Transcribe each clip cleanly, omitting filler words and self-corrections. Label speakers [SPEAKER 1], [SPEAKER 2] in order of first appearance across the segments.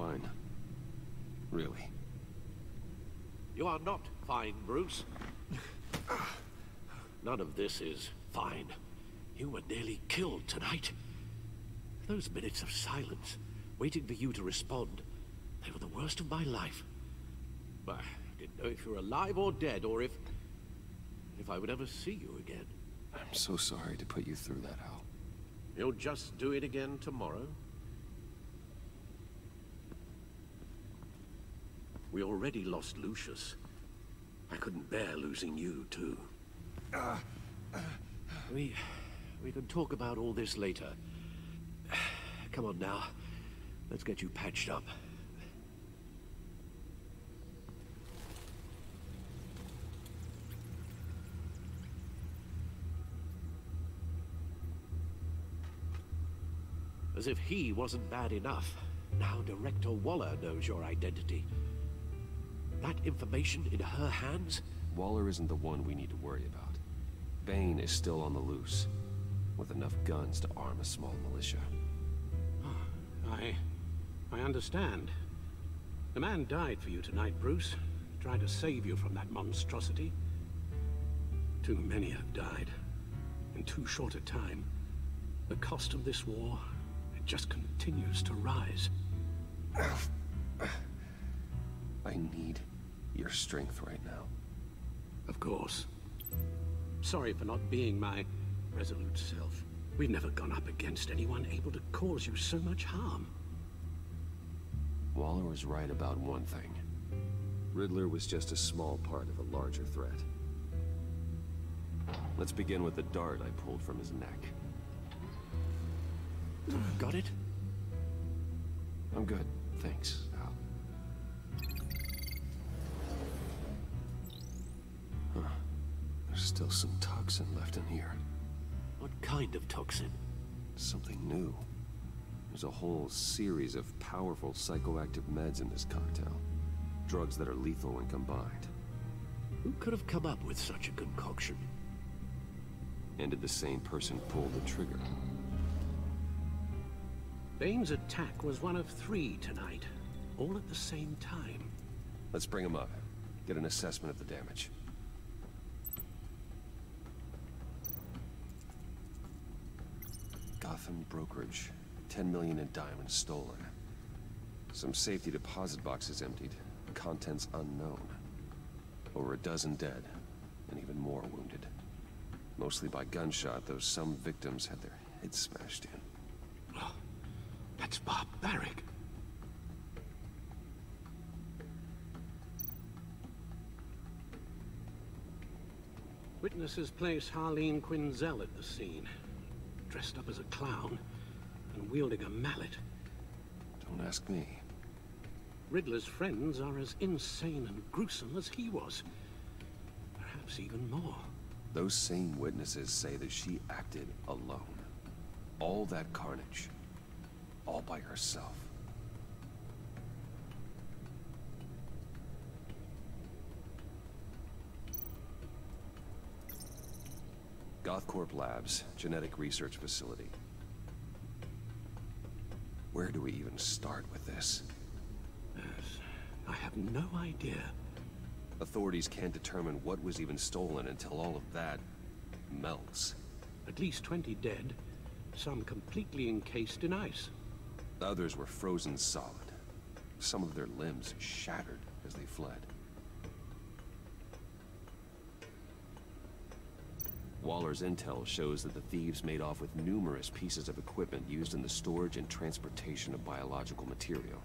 [SPEAKER 1] fine. Really.
[SPEAKER 2] You are not fine, Bruce. None of this is fine. You were nearly killed tonight. Those minutes of silence, waiting for you to respond, they were the worst of my life. I didn't know if you were alive or dead, or if I would ever see you again.
[SPEAKER 1] I'm so sorry to put you through that, Al.
[SPEAKER 2] You'll just do it again tomorrow? We already lost Lucius. I couldn't bear losing you, too. We can talk about all this later. Come on now. Let's get you patched up. As if he wasn't bad enough, now Director Waller knows your identity. That information in her hands?
[SPEAKER 1] Waller isn't the one we need to worry about. Bane is still on the loose, with enough guns to arm a small militia.
[SPEAKER 3] I understand. The man died for you tonight, Bruce. Tried to save you from that monstrosity. Too many have died. In too short a time. The cost of this war, it just continues to rise.
[SPEAKER 1] I need your strength right now.
[SPEAKER 3] Of course. Sorry for not being my resolute self. We've never gone up against anyone able to cause you so much harm.
[SPEAKER 1] Waller was right about one thing. Riddler was just a small part of a larger threat. Let's begin with the dart I pulled from his neck.
[SPEAKER 2] Got it?
[SPEAKER 1] I'm good, thanks, Al. Huh. There's still some toxin left in here.
[SPEAKER 2] What kind of toxin?
[SPEAKER 1] Something new. There's a whole series of powerful psychoactive meds in this cocktail. Drugs that are lethal when combined.
[SPEAKER 2] Who could have come up with such a concoction?
[SPEAKER 1] And did the same person pull the trigger?
[SPEAKER 3] Bane's attack was one of 3 tonight, all at the same time.
[SPEAKER 1] Let's bring him up. Get an assessment of the damage. Gotham brokerage. 10 million in diamonds stolen. Some safety deposit boxes emptied. Contents unknown. Over a dozen dead, and even more wounded. Mostly by gunshot, though some victims had their heads smashed in.
[SPEAKER 3] Oh, that's barbaric. Witnesses place Harleen Quinzel at the scene, dressed up as a clown and wielding a mallet.
[SPEAKER 1] Don't ask me.
[SPEAKER 3] Riddler's friends are as insane and gruesome as he was. Perhaps even more.
[SPEAKER 1] Those same witnesses say that she acted alone. All that carnage. All by herself. Gothcorp Labs, genetic research facility. Where do we even start with this?
[SPEAKER 3] Yes, I have no idea.
[SPEAKER 1] Authorities can't determine what was even stolen until all of that melts.
[SPEAKER 3] At least 20 dead, some completely encased in ice.
[SPEAKER 1] Others were frozen solid. Some of their limbs shattered as they fled. Waller's intel shows that the thieves made off with numerous pieces of equipment used in the storage and transportation of biological material.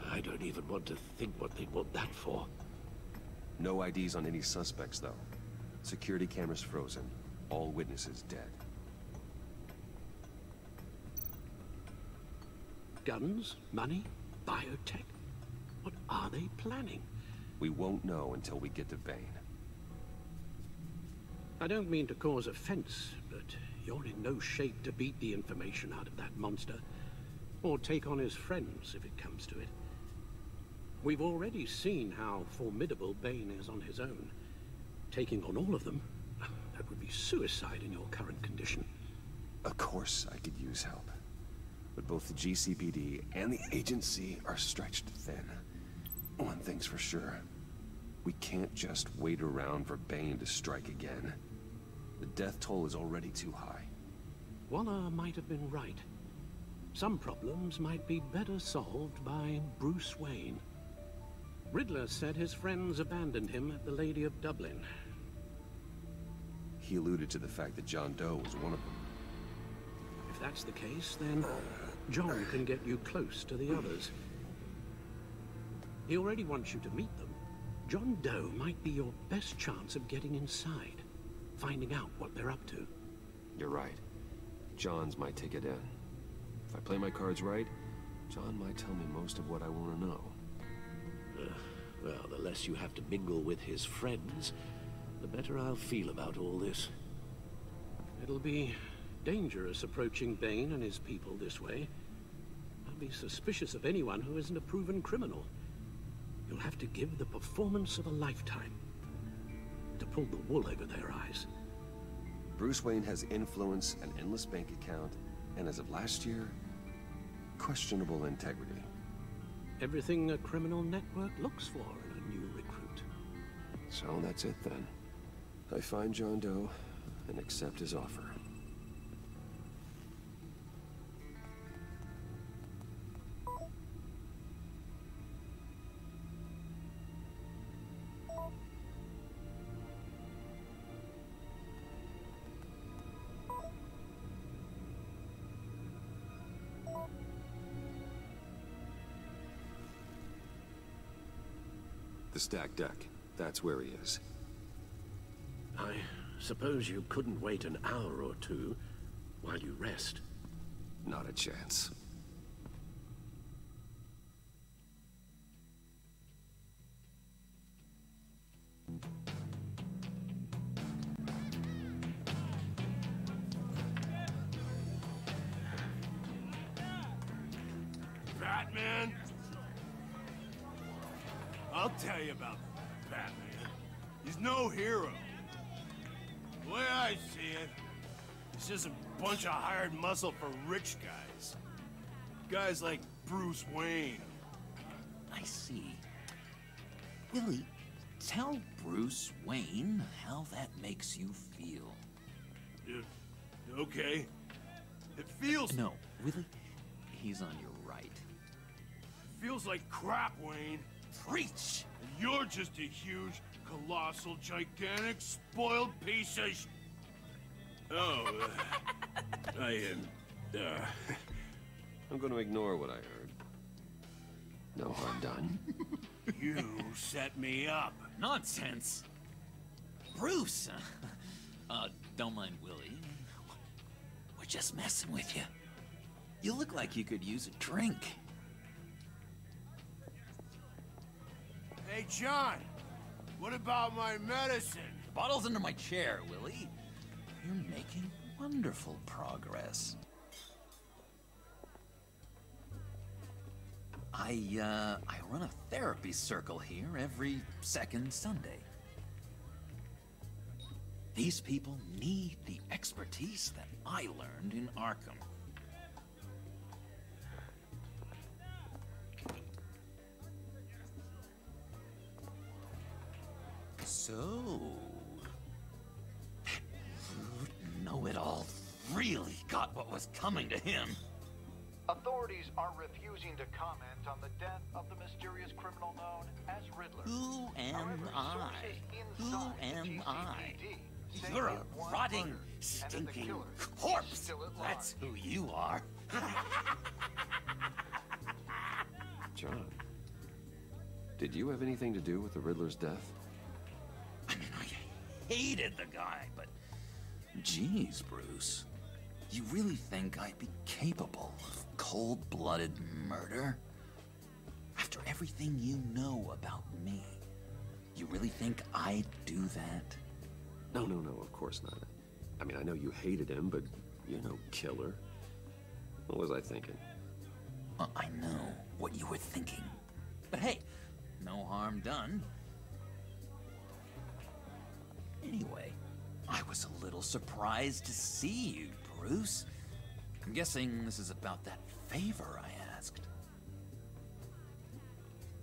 [SPEAKER 2] I don't even want to think what they'd want that for.
[SPEAKER 1] No IDs on any suspects, though. Security cameras frozen. All witnesses dead.
[SPEAKER 3] Guns, money, biotech. What are they planning?
[SPEAKER 1] We won't know until we get to Bane.
[SPEAKER 3] I don't mean to cause offense, but you're in no shape to beat the information out of that monster, or take on his friends if it comes to it. We've already seen how formidable Bane is on his own. Taking on all of them, that would be suicide in your current condition.
[SPEAKER 1] Of course I could use help. But both the GCPD and the agency are stretched thin. One thing's for sure. We can't just wait around for Bane to strike again. The death toll is already too high.
[SPEAKER 3] Waller might have been right. Some problems might be better solved by Bruce Wayne. Riddler said his friends abandoned him at the Lady of Dublin.
[SPEAKER 1] He alluded to the fact that John Doe was one of them.
[SPEAKER 3] If that's the case, then John can get you close to the others. He already wants you to meet them. John Doe might be your best chance of getting inside, finding out what they're up to.
[SPEAKER 1] You're right. John's my ticket in. If I play my cards right, John might tell me most of what I want to know.
[SPEAKER 2] Well, the less you have to mingle with his friends, the better I'll feel about all this.
[SPEAKER 3] It'll be dangerous approaching Bane and his people this way. I'll be suspicious of anyone who isn't a proven criminal. You'll have to give the performance of a lifetime to pull the wool over their eyes.
[SPEAKER 1] Bruce Wayne has influence, an endless bank account, and as of last year, questionable integrity.
[SPEAKER 3] Everything a criminal network looks for in a new recruit.
[SPEAKER 1] So that's it then. I find John Doe and accept his offer. The stacked deck. That's where he is.
[SPEAKER 2] I suppose you couldn't wait an hour or two while you rest.
[SPEAKER 1] Not a chance.
[SPEAKER 4] Batman? I'll tell you about Batman. He's no hero. The way I see it, he's just a bunch of hired muscle for rich guys. Guys like Bruce Wayne.
[SPEAKER 5] I see. Willie, tell Bruce Wayne how that makes you feel.
[SPEAKER 4] Okay. It feels...
[SPEAKER 5] No, Willie, he's on your right.
[SPEAKER 4] It feels like crap, Wayne.
[SPEAKER 5] Preach!
[SPEAKER 4] You're just a huge, colossal, gigantic, spoiled piece of sh... Oh,
[SPEAKER 1] I'm going to ignore what I heard. No harm done.
[SPEAKER 4] You set me up.
[SPEAKER 5] Nonsense! Bruce! Don't mind Willie. We're just messing with you. You look like you could use a drink.
[SPEAKER 4] Hey, John, what about my medicine?
[SPEAKER 5] Bottle's under my chair, Willie. You're making wonderful progress. I run a therapy circle here every second Sunday. These people need the expertise that I learned in Arkham. So, that rude know-it-all really got what was coming to him.
[SPEAKER 6] Authorities are refusing to comment on the death of the mysterious criminal known as Riddler.
[SPEAKER 5] Who am
[SPEAKER 6] However,
[SPEAKER 5] I?
[SPEAKER 6] sources
[SPEAKER 5] Who
[SPEAKER 6] inside the
[SPEAKER 5] am I?
[SPEAKER 6] GCPD say
[SPEAKER 5] You're a
[SPEAKER 6] it was
[SPEAKER 5] rotting,
[SPEAKER 6] murdered, and that the
[SPEAKER 5] stinking
[SPEAKER 6] killer is
[SPEAKER 5] corpse.
[SPEAKER 6] still at
[SPEAKER 5] That's
[SPEAKER 6] large.
[SPEAKER 5] who you are.
[SPEAKER 1] John, did you have anything to do with the Riddler's death?
[SPEAKER 5] I mean, I hated the guy, but... Geez, Bruce. You really think I'd be capable of cold-blooded murder? After everything you know about me, you really think I'd do that?
[SPEAKER 1] No, of course not. I mean, I know you hated him, but you're no killer. What was I thinking?
[SPEAKER 5] I know what you were thinking. But hey, no harm done. Anyway, I was a little surprised to see you, Bruce. I'm guessing this is about that favor I asked.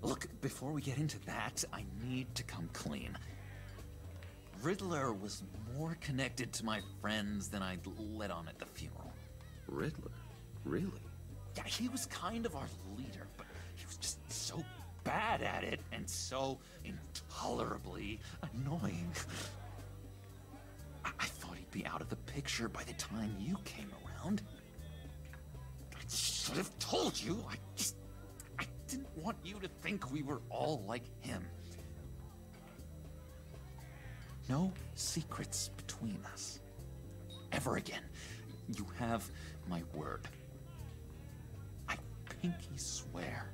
[SPEAKER 5] Look, before we get into that, I need to come clean. Riddler was more connected to my friends than I'd let on at the funeral.
[SPEAKER 1] Riddler? Really?
[SPEAKER 5] Yeah, he was kind of our leader, but he was just so bad at it and so intolerably annoying. I thought he'd be out of the picture by the time you came around. I should have told you. I didn't want you to think we were all like him. No secrets between us. Ever again. You have my word. I pinky swear.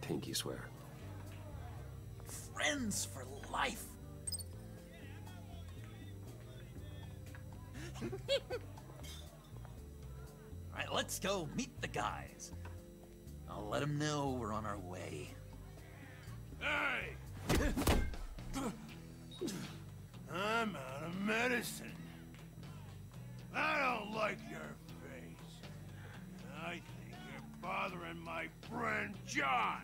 [SPEAKER 1] Pinky swear.
[SPEAKER 5] Friends for life. All right, let's go meet the guys. I'll let them know we're on our way.
[SPEAKER 4] Hey! I'm out of medicine. I don't like your face. I think you're bothering my friend John.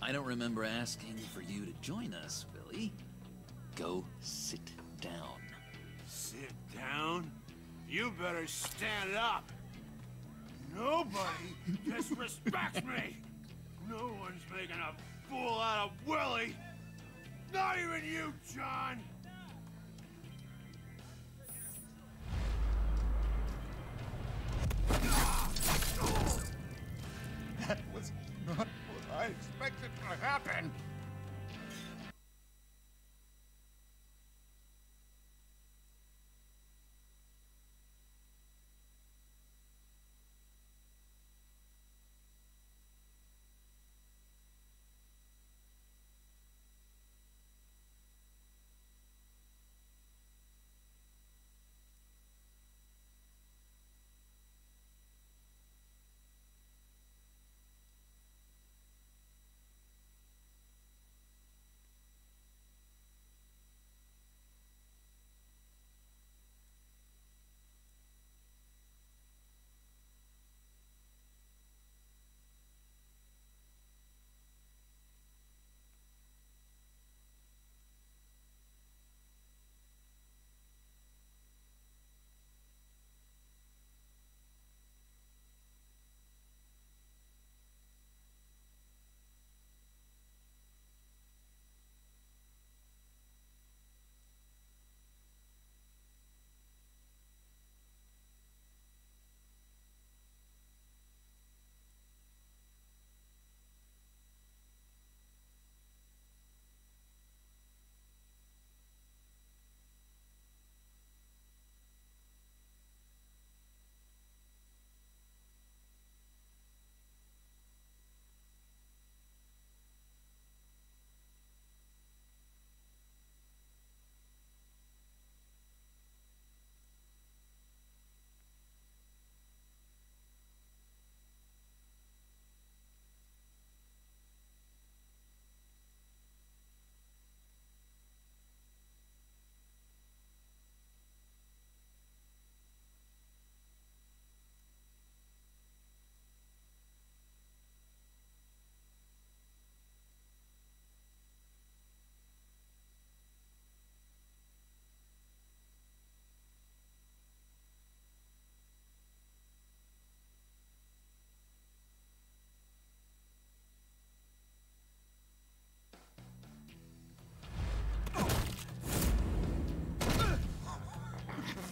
[SPEAKER 5] I don't remember asking for you to join us, Billy. Go sit down.
[SPEAKER 4] Sit down? You better stand up. Nobody disrespects me. No one's making a fool out of Willie. Not even you, John.
[SPEAKER 7] That was not what I expected to happen.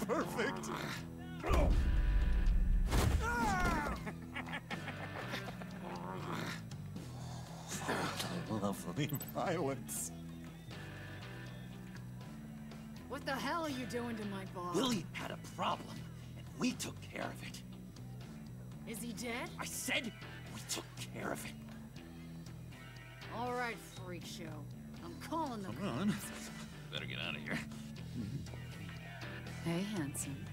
[SPEAKER 7] Perfect. Lovely violence.
[SPEAKER 8] What the hell are you doing to my boss?
[SPEAKER 5] Willie had a problem, and we took care of it.
[SPEAKER 8] Is he dead?
[SPEAKER 5] I said we took care of it.
[SPEAKER 8] All right, freak show. I'm calling the
[SPEAKER 5] Come on. Better get out of here.
[SPEAKER 8] Hey, handsome.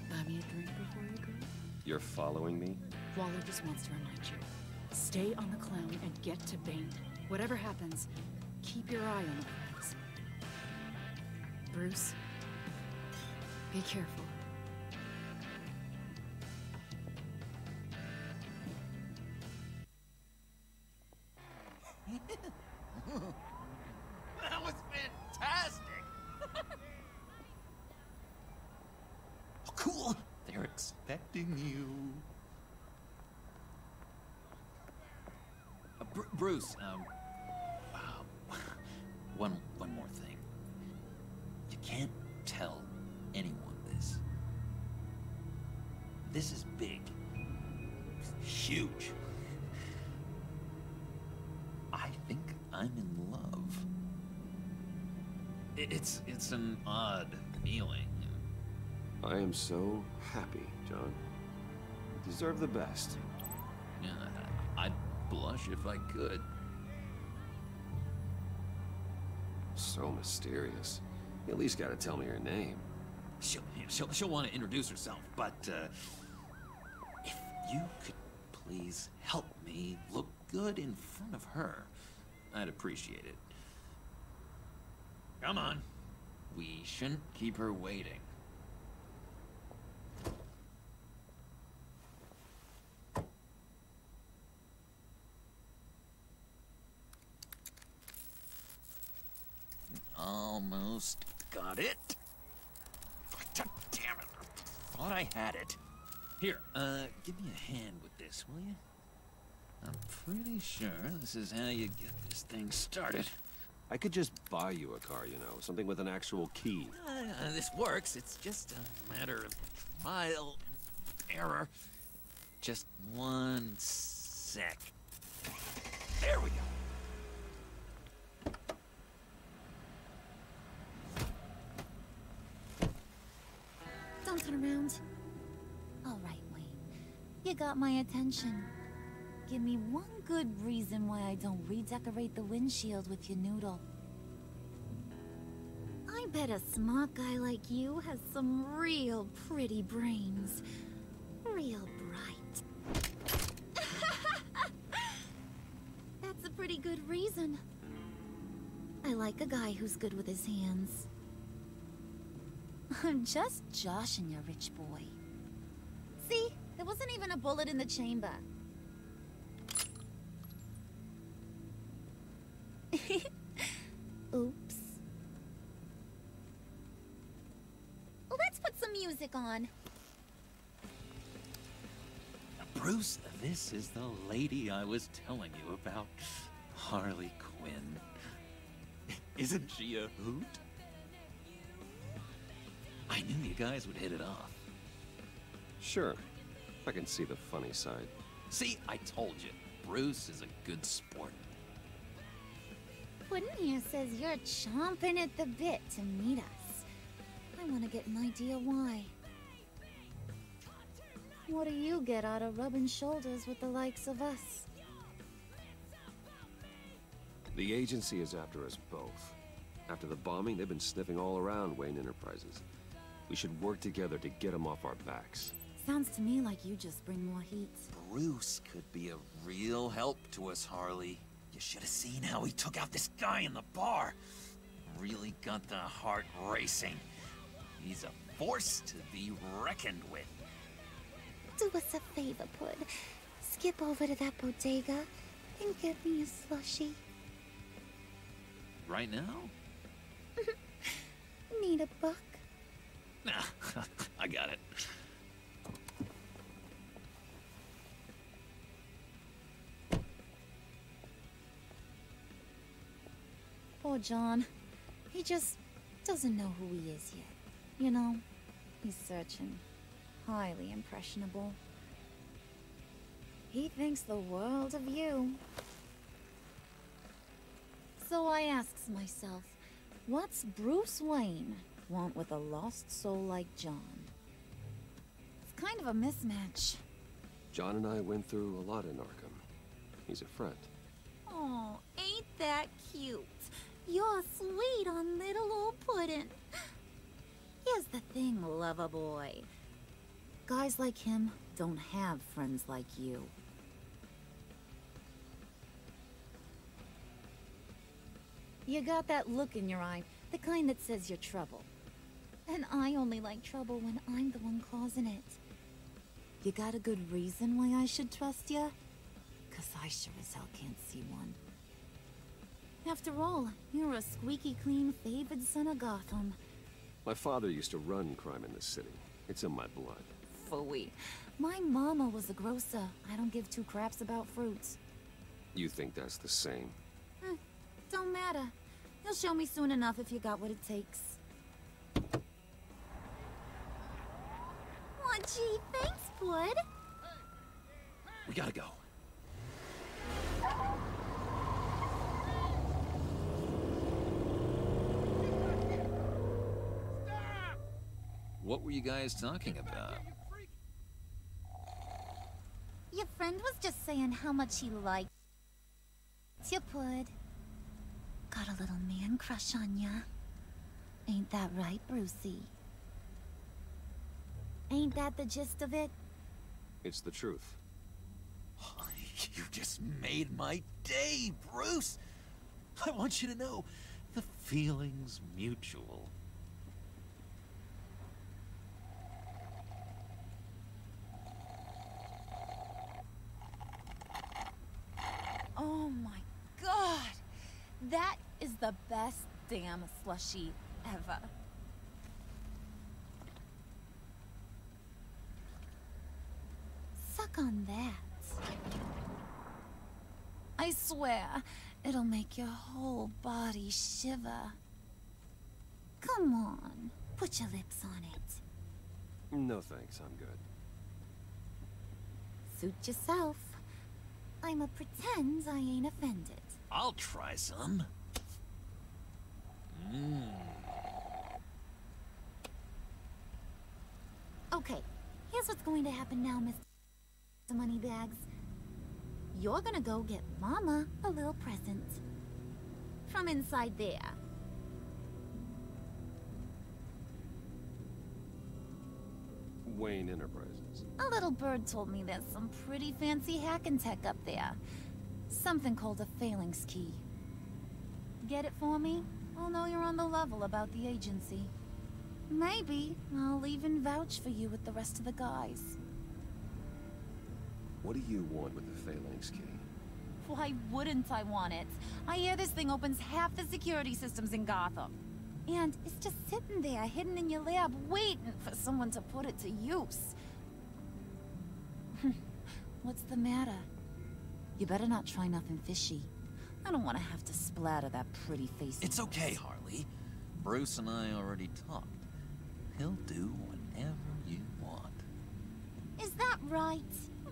[SPEAKER 8] Buy me a drink before you go?
[SPEAKER 1] You're following me?
[SPEAKER 8] Wally just wants to remind you. Stay on the clown and get to Bane. Whatever happens, keep your eye on the prize. Bruce, be careful.
[SPEAKER 7] That was fantastic!
[SPEAKER 5] Oh, cool! They're expecting you. Bruce, one more thing. You can't tell anyone this. This is big. Huge. I think I'm in love. It's an odd feeling.
[SPEAKER 1] I am so happy, John. You deserve the best.
[SPEAKER 5] Yeah, I'd blush if I could.
[SPEAKER 1] So mysterious. You at least gotta tell me her name.
[SPEAKER 5] She'll want to introduce herself, but if you could please help me look good in front of her, I'd appreciate it. Come on. We shouldn't keep her waiting. Almost got it. Damn it. Thought I had it. Here, give me a hand with this, will you? I'm pretty sure this is how you get this thing started.
[SPEAKER 1] I could just buy you a car, you know, something with an actual key.
[SPEAKER 5] This works. It's just a matter of trial and error. Just one sec. There we go.
[SPEAKER 9] Don't turn around. All right, Wayne. You got my attention. Give me one good reason why I don't redecorate the windshield with your noodle. I bet a smart guy like you has some real pretty brains. Real bright. That's a pretty good reason. I like a guy who's good with his hands. I'm just joshing you, rich boy. See? There wasn't even a bullet in the chamber. Oops. Let's put some music on.
[SPEAKER 5] Bruce, this is the lady I was telling you about. Harley Quinn. Isn't she a hoot? I knew you guys would hit it off.
[SPEAKER 1] Sure. I can see the funny side.
[SPEAKER 5] See, I told you. Bruce is a good sport.
[SPEAKER 9] Puddin' here says you're chomping at the bit to meet us. I want to get an idea why. What do you get out of rubbing shoulders with the likes of us?
[SPEAKER 1] The agency is after us both. After the bombing, they've been sniffing all around Wayne Enterprises. We should work together to get them off our backs.
[SPEAKER 9] Sounds to me like you just bring more heat.
[SPEAKER 5] Bruce could be a real help to us, Harley. You should have seen how he took out this guy in the bar. Really got the heart racing. He's a force to be reckoned with.
[SPEAKER 9] Do us a favor, Pud. Skip over to that bodega and get me a slushie.
[SPEAKER 5] Right now?
[SPEAKER 9] Need a buck?
[SPEAKER 5] Nah, I got it.
[SPEAKER 9] Poor John. He just doesn't know who he is yet. You know, he's searching. Highly impressionable. He thinks the world of you. So I asks myself, what's Bruce Wayne want with a lost soul like John? It's kind of a mismatch.
[SPEAKER 1] John and I went through a lot in Arkham. He's a friend.
[SPEAKER 9] Oh, ain't that cute? You're sweet on little old Puddin'. Here's the thing, lover boy. Guys like him don't have friends like you. You got that look in your eye, the kind that says you're trouble. And I only like trouble when I'm the one causing it. You got a good reason why I should trust you? 'Cause I sure as hell can't see one. After all, you're a squeaky clean favored son of Gotham.
[SPEAKER 1] My father used to run crime in this city. It's in my blood.
[SPEAKER 9] Phooey. My mama was a grocer. I don't give two craps about fruits.
[SPEAKER 1] You think that's the same?
[SPEAKER 9] Don't matter. You'll show me soon enough if you got what it takes. Aw, gee, thanks, bud.
[SPEAKER 5] We gotta go. What were you guys talking about?
[SPEAKER 9] Your friend was just saying how much he liked you, bud. Got a little man crush on ya. Ain't that right, Brucey? Ain't that the gist of it?
[SPEAKER 1] It's the truth.
[SPEAKER 5] You just made my day, Bruce! I want you to know, the feeling's mutual.
[SPEAKER 9] Oh my god! That is the best damn slushie ever. Suck on that. I swear, it'll make your whole body shiver. Come on, put your lips on it.
[SPEAKER 1] No thanks, I'm good.
[SPEAKER 9] Suit yourself. I'ma pretend I ain't offended.
[SPEAKER 5] I'll try some.
[SPEAKER 9] Okay, here's what's going to happen now, Mr. Moneybags. You're gonna go get Mama a little present. From inside there.
[SPEAKER 1] Wayne Enterprises.
[SPEAKER 9] A little bird told me there's some pretty fancy hacking tech up there. Something called a phalanx key. Get it for me? I'll know you're on the level about the agency. Maybe I'll even vouch for you with the rest of the guys.
[SPEAKER 1] What do you want with the phalanx key?
[SPEAKER 9] Why wouldn't I want it? I hear this thing opens half the security systems in Gotham. And it's just sitting there, hidden in your lab, waiting for someone to put it to use. What's the matter? You better not try nothing fishy. I don't want to have to splatter that pretty face.
[SPEAKER 5] It's okay, Harley. Bruce and I already talked. He'll do whatever you want.
[SPEAKER 9] Is that right?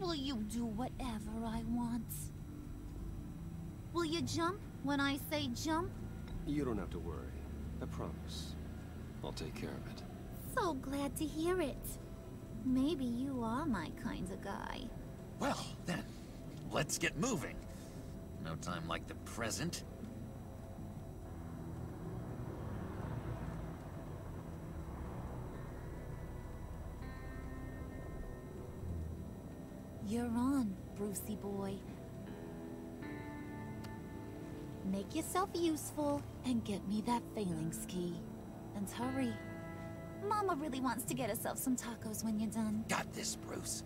[SPEAKER 9] Will you do whatever I want? Will you jump when I say jump?
[SPEAKER 1] You don't have to worry. I promise. I'll take care of it.
[SPEAKER 9] So glad to hear it. Maybe you are my kind of guy.
[SPEAKER 5] Well, then, let's get moving. No time like the present.
[SPEAKER 9] You're on, Brucey boy. Make yourself useful and get me that phalanx key. And hurry. Mama really wants to get herself some tacos when you're done.
[SPEAKER 5] Got this, Bruce.